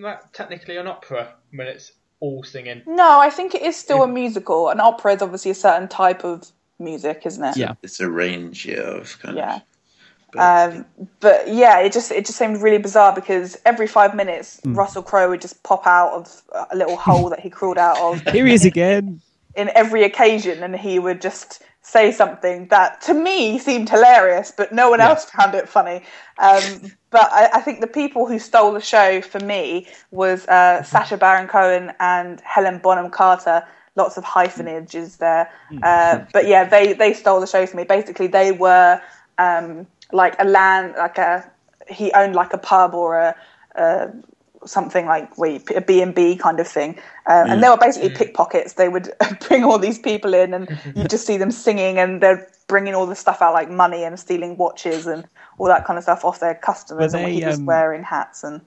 that technically an opera when it's all singing? No, I think it is still a musical. An opera is obviously a certain type of music, isn't it? Yeah, it's a range of kind of. But yeah, it just seemed really bizarre because every 5 minutes Russell Crowe would just pop out of a little hole that he crawled out of. Here he is again. In every occasion, and he would just say something that to me seemed hilarious, but no one else found it funny. But I think the people who stole the show for me was Sacha Baron Cohen and Helen Bonham Carter. Lots of hyphenages there. But yeah, they stole the show for me. Basically, they were like a land, he owned like a pub or a something like a B&B kind of thing. And they were basically pickpockets. They would bring all these people in and you just see them singing and they're bringing all the stuff out like money and stealing watches and all that kind of stuff off their customers. And he was wearing hats and...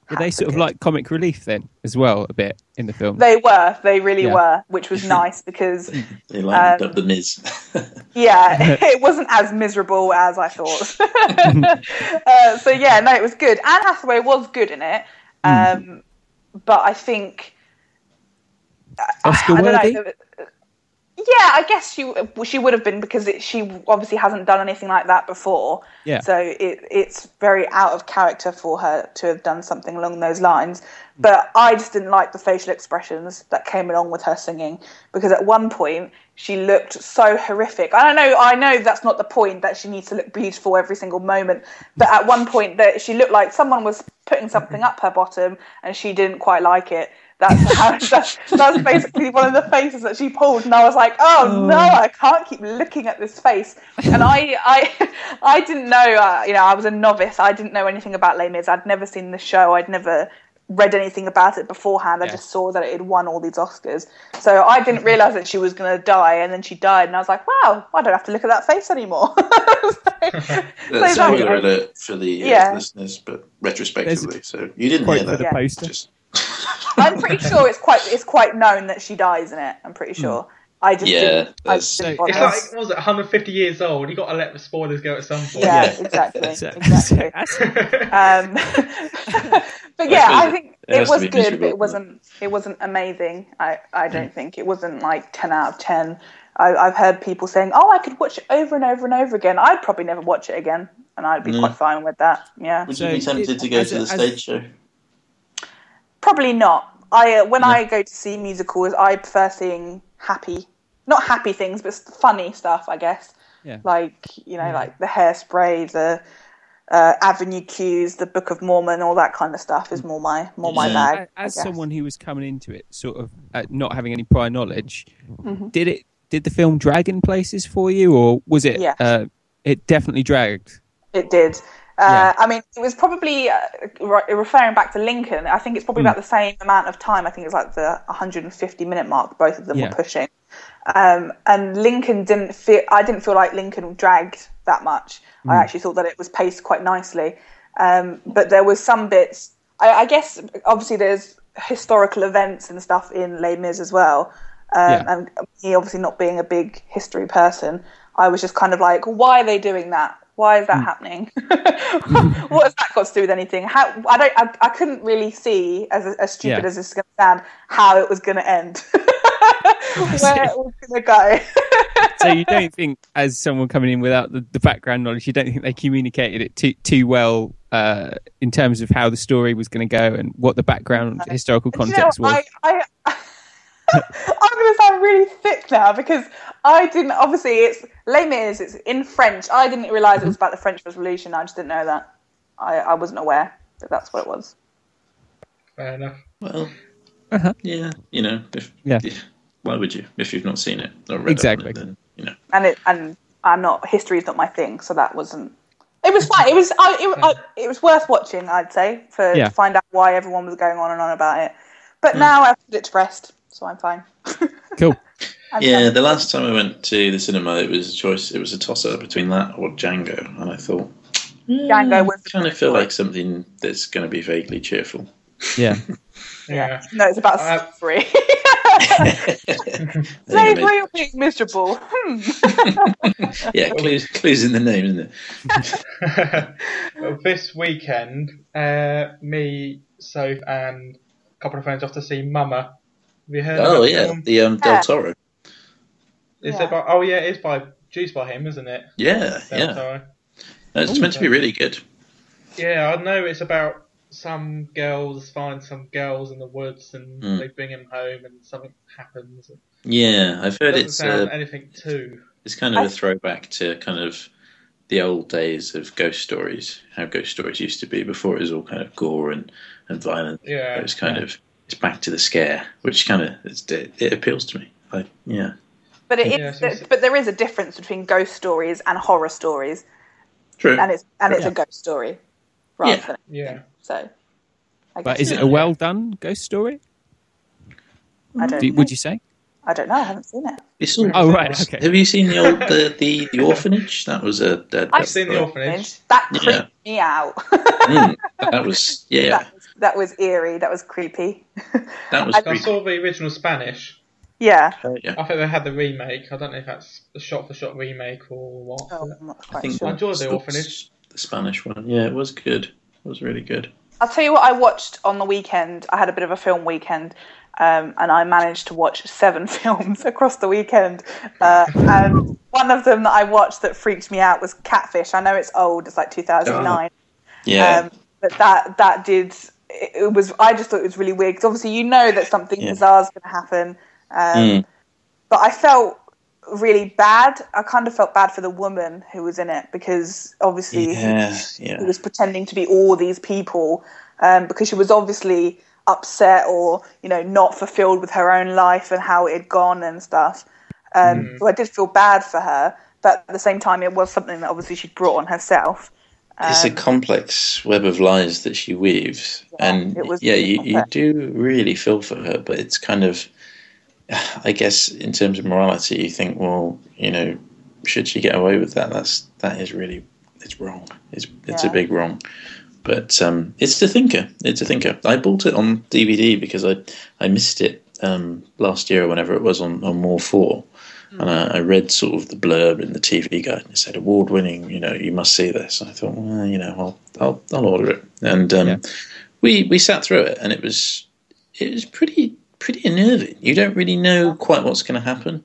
Were they sort of like comic relief then, as well, a bit in the film? They really were, which was nice because... They lightened up the Miz. Yeah, it wasn't as miserable as I thought. So yeah, no, it was good. Anne Hathaway was good in it, but I think... Oscar worthy? Yeah, I guess she would have been because she obviously hasn't done anything like that before. Yeah. So it's very out of character for her to have done something along those lines. But I just didn't like the facial expressions that came along with her singing because at one point she looked so horrific. I know that's not the point that she needs to look beautiful every single moment. But at one point that she looked like someone was putting something up her bottom and she didn't quite like it. That's basically one of the faces that she pulled, and I was like, "Oh no, I can't keep looking at this face." And I didn't know, I was a novice. I didn't know anything about Les Mis. I'd never seen the show. I'd never read anything about it beforehand. I just saw that it had won all these Oscars, so I didn't realise that she was going to die, and then she died, and I was like, "Wow, I don't have to look at that face anymore." That's spoiler alert for the listeners, but retrospectively, so you didn't hear that. The poster. I'm pretty sure it's quite known that she dies in it. I'm pretty sure. I just didn't it's like, what was it, 150 years old? You got to let the spoilers go at some point. Yeah, exactly. But yeah, I think it was good, but it wasn't amazing. I don't think it wasn't like 10 out of 10. I've heard people saying, "Oh, I could watch it over and over and over again." I'd probably never watch it again, and I'd be quite fine with that. Yeah. Would you be tempted to go to the stage show? Probably not. When I go to see musicals, I prefer seeing not happy things, but funny stuff, I guess. Yeah. Like, like the Hairspray, the Avenue Q's, the Book of Mormon, all that kind of stuff is more my bag. As someone who was coming into it, sort of not having any prior knowledge, did the film drag in places for you, or was it? Yeah. It definitely dragged. It did. I mean, it was probably, referring back to Lincoln, I think it's probably about the same amount of time. I think it's like the 150-minute mark both of them were pushing. And Lincoln I didn't feel like Lincoln dragged that much. I actually thought that it was paced quite nicely. But there was some bits, I guess, obviously there's historical events and stuff in Les Mis as well. And me obviously not being a big history person, I was just kind of like, why are they doing that? Why is that happening? What has that got to do with anything? I couldn't really see, as stupid as this is going to sound, how it was going to end. Where it was going to go. So you don't think, as someone coming in without the background knowledge, you don't think they communicated it too well in terms of how the story was going to go and what the background historical context was? I'm going to sound really thick now because I didn't. Obviously, it's Les Mis. It's in French. I didn't realise it was about the French Revolution. I just didn't know that. I wasn't aware that that's what it was. Fair enough. Well, yeah, why would you if you've not seen it or read exactly? It, then, And I'm not. History is not my thing, so that wasn't. It was fine. It was worth watching, I'd say, to find out why everyone was going on and on about it. But now I've put it to rest. So I'm fine. Cool. The last time I went to the cinema, it was a choice. It was a toss-up between that or Django, and I thought Django was kind of feel like something that's going to be vaguely cheerful. Yeah. Yeah. No, it's about slavery. Slavery or being miserable. Yeah, clues in the name, isn't it? Well, this weekend, me, Soph, and a couple of friends off to see Mama. Have you heard of that film? Del Toro. Is it by? Oh yeah, it is produced by him, isn't it? Yeah, Del Toro. It's meant to be really good. Yeah, I know it's about some girls find some girls in the woods and they bring him home and something happens. Yeah, I've heard it doesn't sound anything too. It's kind of a throwback to kind of the old days of ghost stories, how ghost stories used to be before it was all kind of gore and violent. Yeah, it's kind of it's back to the scare, which kind of it appeals to me. But but there is a difference between ghost stories and horror stories. True, and it's a ghost story, rather than so. But is it a well done ghost story? Would you say? I don't know. I haven't seen it. Right. Okay. Have you seen the old the orphanage? That was I've seen the orphanage. That creeped me out. That was That was eerie. That was creepy. That was. I saw the original Spanish. Yeah. I think they had the remake. I don't know if that's a shot-for-shot remake or what. Oh, I'm not quite I think sure. I enjoyed the orphanage. The Spanish one. Yeah, it was good. It was really good. I'll tell you what I watched on the weekend. I had a bit of a film weekend. And I managed to watch 7 films across the weekend. And one of them that I watched that freaked me out was Catfish. I know it's old; it's like 2009. Yeah. But that did. It was. I just thought it was really weird because obviously you know that something bizarre is going to happen. But I felt really bad. I kind of felt bad for the woman who was in it because obviously he was pretending to be all these people because she was obviously upset or not fulfilled with her own life and how it had gone and stuff. So I did feel bad for her, but at the same time it was something that obviously she'd brought on herself. It's a complex web of lies that she weaves, and you do really feel for her, but it's kind of, I guess, in terms of morality, you think, well, should she get away with that? That is really, it's wrong. It's a big wrong. But it's a thinker. It's a thinker. I bought it on DVD because I missed it last year or whenever it was on More 4. And I read sort of the blurb in the TV guide and it said award-winning, you must see this. And I thought, well, I'll order it. And we sat through it and it was pretty unnerving. You don't really know quite what's going to happen.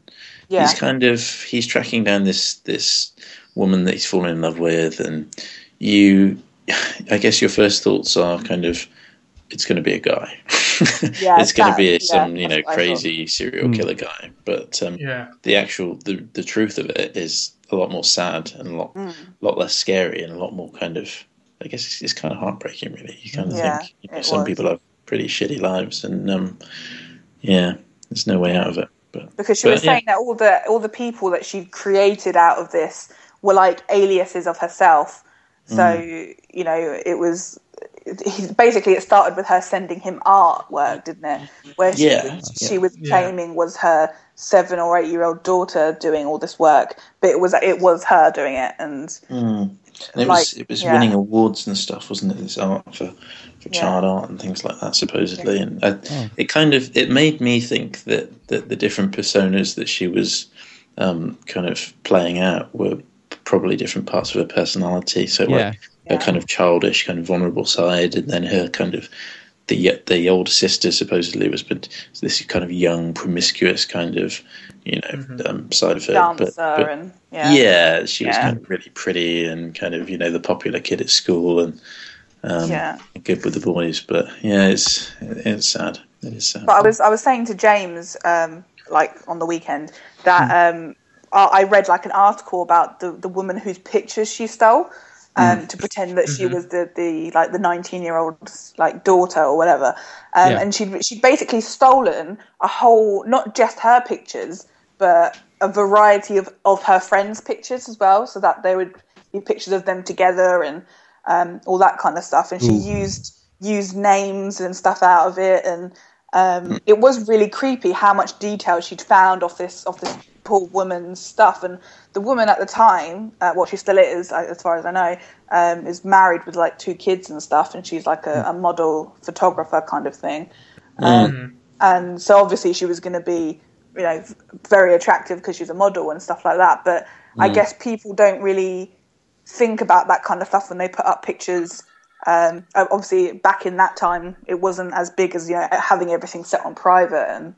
Yeah. He's tracking down this woman that he's fallen in love with, and I guess your first thoughts are kind of, it's going to be a guy. It's going to be some, crazy serial killer guy. But the truth of it is a lot more sad and a lot less scary and a lot more kind of, I guess it's kind of heartbreaking, really. You kind of think some people have pretty shitty lives, and there's no way out of it. Because she was saying that all the people that she created out of this were like aliases of herself. So, it was basically it started with her sending him artwork, didn't it? Where she was claiming was her 7 or 8 year old daughter doing all this work, but it was her doing it, and it was winning awards and stuff, wasn't it? This art for child art and things like that, supposedly, and it made me think that the different personas that she was kind of playing out were probably different parts of her personality. So her kind of childish, kind of vulnerable side, and then her kind of the older sister supposedly was this kind of young, promiscuous kind of side of her. Dancer she was kind of really pretty and kind of the popular kid at school and good with the boys. But it's sad. It is sad. But I was saying to James like on the weekend that. I read like an article about the woman whose pictures she stole to pretend that she was the 19-year-old's like daughter or whatever, and she'd basically stolen a whole, not just her pictures, but a variety of her friends' pictures as well, so that they would be pictures of them together and all that kind of stuff. And she used names and stuff out of it, and it was really creepy how much detail she'd found off this poor woman's stuff. And the woman at the time, she still is, as far as I know, is married with like 2 kids and stuff, and she's like a model photographer kind of thing. And so obviously she was going to be, very attractive because she's a model and stuff like that. But I guess people don't really think about that kind of stuff when they put up pictures. Obviously back in that time it wasn't as big as having everything set on private and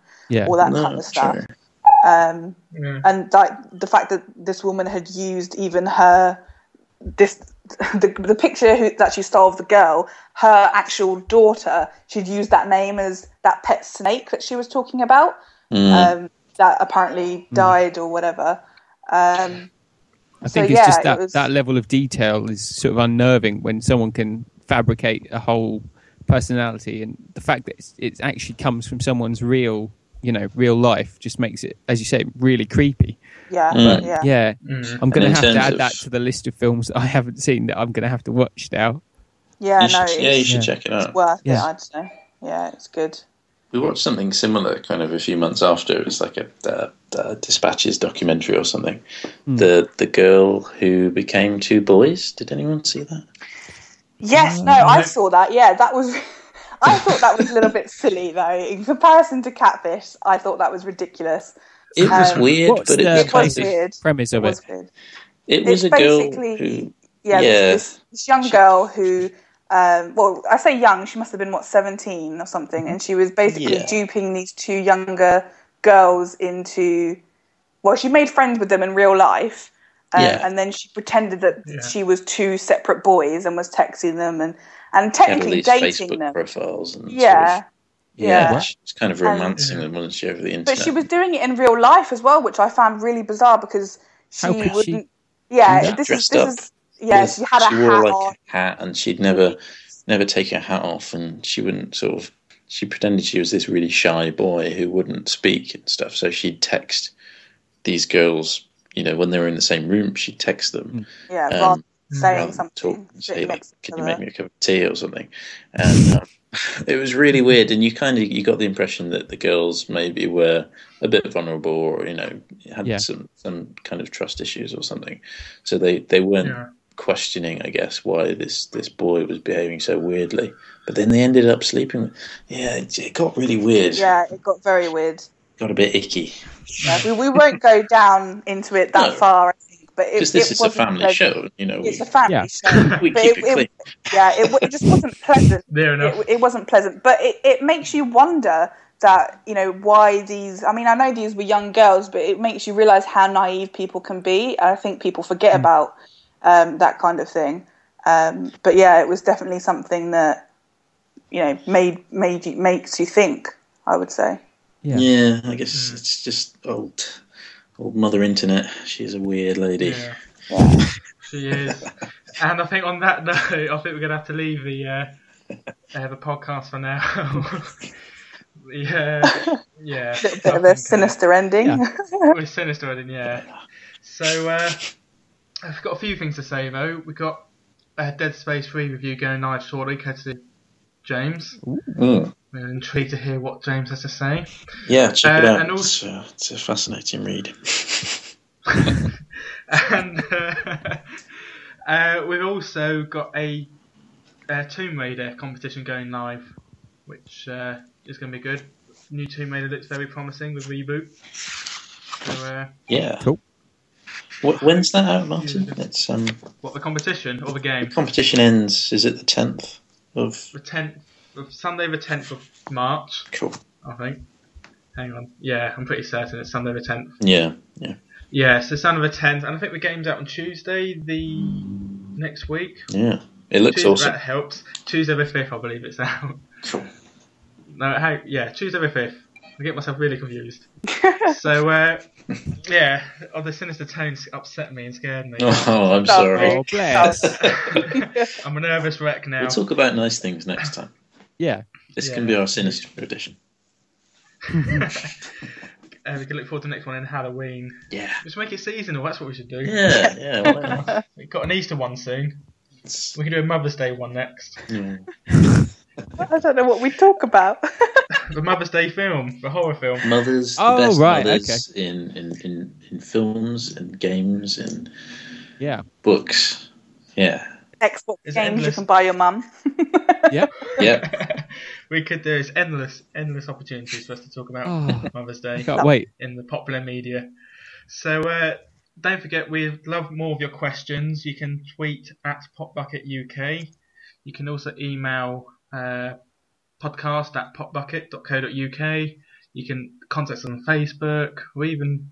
all that kind of stuff. True. And like the fact that this woman had used even her the picture that she stole of the girl, her actual daughter, she'd used that name as that pet snake that she was talking about, that apparently died or whatever. I think it's just that level of detail is sort of unnerving when someone can fabricate a whole personality, and the fact that it actually comes from someone's real life just makes it, as you say, really creepy. I'm going to have to add that to the list of films that I haven't seen that I'm going to have to watch now. You should check it out. It's worth it, I'd say. Yeah, it's good. We watched something similar kind of a few months after. It was like a Dispatches documentary or something. The girl who became two boys. Did anyone see that? Yes, I saw that. Yeah, that was... I thought that was a little bit silly, though. In comparison to Catfish, I thought that was ridiculous. It was weird, but it was weird. Premise of it. It was a girl who... This young girl who... I say young, she must have been, 17 or something, and she was basically duping these two younger girls into... Well, she made friends with them in real life, and then she pretended that she was two separate boys and was texting them and technically dating Facebook them. profiles and she was kind of romancing them, wasn't she, over the internet? But she was doing it in real life as well, which I found really bizarre because she wouldn't... She had a hat, and she'd never take her hat off, and she wouldn't she pretended she was this really shy boy who wouldn't speak and stuff. So she'd text these girls, when they were in the same room, she'd text them. Rather saying something. Say, like, can you make me a cup of tea or something? And it was really weird, and you got the impression that the girls maybe were a bit vulnerable, or had some kind of trust issues or something. So they weren't questioning, I guess, why this boy was behaving so weirdly. But then they ended up sleeping. It got really weird. Yeah, it got very weird. Got a bit icky. Yeah, we won't go down into it that far, I think. But because this is a family show, It's a family show. We keep it clean. It just wasn't pleasant. Fair enough. It wasn't pleasant, but it makes you wonder that why these. I mean, I know these were young girls, but it makes you realise how naive people can be. I think people forget about that kind of thing. But it was definitely something that makes you think, I would say. Yeah, I guess it's just old Mother Internet. She's a weird lady. Yeah. She is. And I think on that note, I think we're going to have to leave the podcast for now. A little bit of a sinister ending. A sinister ending, yeah. So I've got a few things to say, though. We've got a Dead Space 3 review going live shortly, courtesy James. We're intrigued to hear what James has to say. Yeah, check it out. And also, it's a fascinating read. And we've also got a Tomb Raider competition going live, which is going to be good. New Tomb Raider looks very promising with Reboot. So, cool. When's that out, Martyn? It's what, the competition or the game? The competition ends. Is it the 10th of? The 10th. Sunday the 10th of March. Cool. I think. Hang on. Yeah, I'm pretty certain it's Sunday the 10th. Yeah. Yeah, so Sunday the 10th, and I think the game's out on Tuesday the next week. Yeah, it looks awesome. That helps. Tuesday the 5th, I believe it's out. Cool. No, Tuesday the 5th. I get myself really confused. So, the sinister tones upset me and scared me. Oh, I'm sorry. Oh, bless. I'm a nervous wreck now. We'll talk about nice things next time. Yeah. This can be our sinister edition. We can look forward to the next one in Halloween. Yeah. Just make it seasonal, that's what we should do. Yeah. We've got an Easter one soon. We can do a Mother's Day one next. Yeah. I don't know what we talk about. The Mother's Day film, the horror film. Mothers, the best mothers in films and games and books. Yeah. Xbox games you can buy your mum. Yeah. We could do endless opportunities for us to talk about Mother's Day. Can't wait. In the popular media. So don't forget, we'd love more of your questions. You can tweet at PopBucket UK. You can also email podcast@popbucket.co.uk. You can contact us on Facebook, or even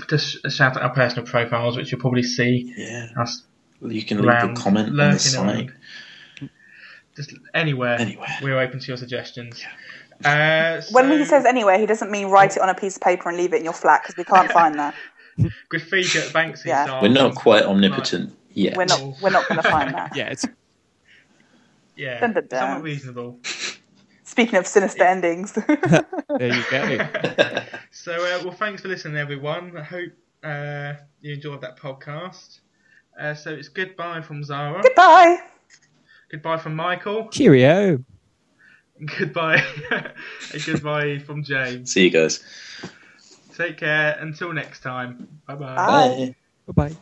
just shout out our personal profiles, which you'll probably see us You can leave a comment on the site. Just anywhere. We're open to your suggestions. When he says anywhere, he doesn't mean write it on a piece of paper and leave it in your flat, because we can't find that. Graffiti at Banksy's style. We're not quite omnipotent yet. We're not going to find that. Yeah, Dun, dun, dun. somewhat reasonable. Speaking of sinister endings. There you go. So, well, thanks for listening, everyone. I hope you enjoyed that podcast. So it's goodbye from Zara. Goodbye. Goodbye from Michael. Cheerio. Goodbye. And goodbye from James. See you guys. Take care. Until next time. Bye-bye. Bye. Bye-bye.